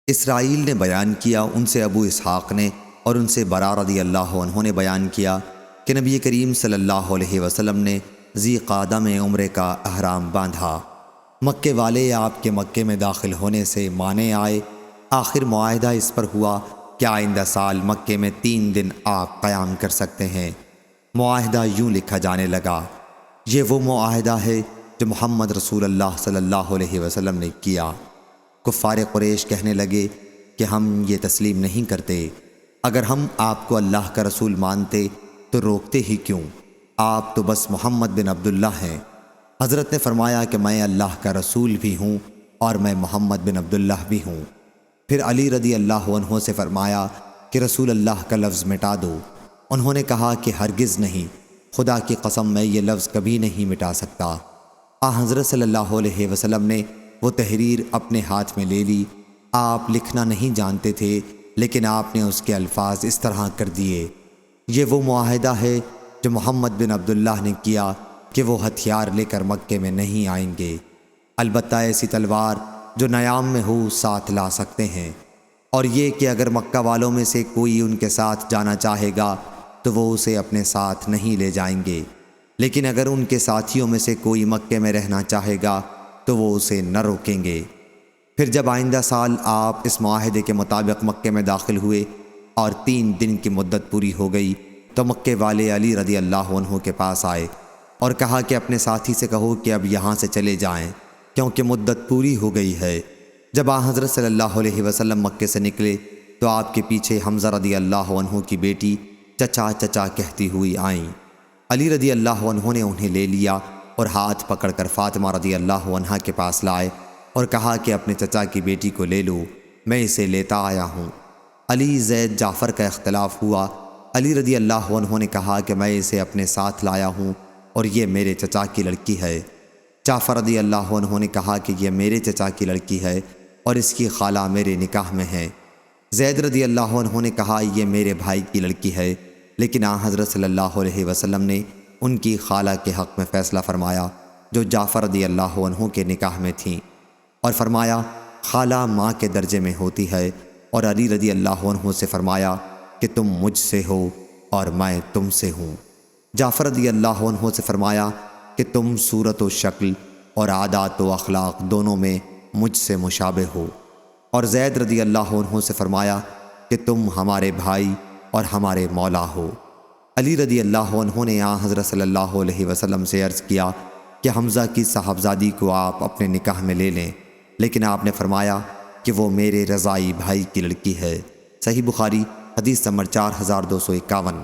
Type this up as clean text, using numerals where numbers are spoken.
اسرائیل نے بیان کیا، ان سے ابو اسحاق نے اور ان سے برا رضی اللہ عنہ نے بیان کیا کہ نبی کریم صلی اللہ علیہ وسلم نے ذی قعدہ میں عمرے کا احرام باندھا۔ مکے والے آپ کے مکے میں داخل ہونے سے مانے آئے۔ آخر معاہدہ اس پر ہوا کہ آئندہ سال مکے میں 3 دن آپ قیام کر سکتے ہیں۔ معاہدہ یوں لکھا جانے لگا، یہ وہ معاہدہ ہے جو محمد رسول اللہ صلی اللہ علیہ وسلم نے کیا۔ کفار قریش کہنے لگے کہ ہم یہ تسلیم نہیں کرتے، اگر ہم آپ کو اللہ کا رسول مانتے تو روکتے ہی کیوں؟ آپ تو بس محمد بن عبداللہ ہیں۔ حضرت نے فرمایا کہ میں اللہ کا رسول بھی ہوں اور میں محمد بن عبداللہ بھی ہوں۔ پھر علی رضی اللہ عنہ سے فرمایا کہ رسول اللہ کا لفظ مٹا دو۔ انہوں نے کہا کہ ہرگز نہیں، خدا کی قسم میں یہ لفظ کبھی نہیں مٹا سکتا۔ حضرت صلی اللہ علیہ وسلم نے وہ تحریر اپنے ہاتھ میں لے لی۔ آپ لکھنا نہیں جانتے تھے، لیکن آپ نے اس کے الفاظ اس طرح کر دیے، یہ وہ معاہدہ ہے جو محمد بن عبداللہ نے کیا کہ وہ ہتھیار لے کر مکے میں نہیں آئیں گے، البتہ ایسی تلوار جو نیام میں ہو ساتھ لا سکتے ہیں، اور یہ کہ اگر مکہ والوں میں سے کوئی ان کے ساتھ جانا چاہے گا تو وہ اسے اپنے ساتھ نہیں لے جائیں گے، لیکن اگر ان کے ساتھیوں میں سے کوئی مکے میں رہنا چاہے گا تو وہ اسے نہ روکیں گے۔ پھر جب آئندہ سال آپ اس معاہدے کے مطابق مکے میں داخل ہوئے اور 3 دن کی مدت پوری ہو گئی تو مکے والے علی رضی اللہ عنہ کے پاس آئے اور کہا کہ اپنے ساتھی سے کہو کہ اب یہاں سے چلے جائیں کیونکہ مدت پوری ہو گئی ہے۔ جب حضرت صلی اللہ علیہ وسلم مکے سے نکلے تو آپ کے پیچھے حمزہ رضی اللہ عنہ کی بیٹی چچا چچا کہتی ہوئی آئیں۔ علی رضی اللہ عنہ نے انہیں لے لیا اور ہاتھ پکڑ کر فاطمہ رضی اللہ عنہا کے پاس لائے اور کہا کہ اپنے چچا کی بیٹی کو لے لو، میں اسے لیتا آیا ہوں۔ علی زید جعفر کا اختلاف ہوا۔ علی رضی اللہ عنہ نے کہا کہ میں اسے اپنے ساتھ لایا ہوں اور یہ میرے چچا کی لڑکی ہے۔ جعفر رضی اللہ عنہ نے کہا کہ یہ میرے چچا کی لڑکی ہے اور اس کی خالہ میرے نکاح میں ہے۔ زید رضی اللہ عنہ نے کہا یہ میرے بھائی کی لڑکی ہے، لیکن حضرت صلی اللہ علیہ وسلم نے ان کی خالہ کے حق میں فیصلہ فرمایا جو جعفر رضی اللہ عنہ کے نکاح میں تھیں، اور فرمایا خالہ ماں کے درجے میں ہوتی ہے، اور علی رضی اللہ عنہ سے فرمایا کہ تم مجھ سے ہو اور میں تم سے ہوں۔ جعفر رضی اللہ عنہ سے فرمایا کہ تم صورت و شکل اور عادات و اخلاق دونوں میں مجھ سے مشابہ ہو، اور زید رضی اللہ عنہ سے فرمایا کہ تم ہمارے بھائی اور ہمارے مولا ہو۔ علی رضی اللہ عنہ نے حضرت صلی اللہ علیہ وسلم سے عرض کیا کہ حمزہ کی صاحبزادی کو آپ اپنے نکاح میں لے لیں، لیکن آپ نے فرمایا کہ وہ میرے رضائی بھائی کی لڑکی ہے۔ صحیح بخاری حدیث نمبر 4251۔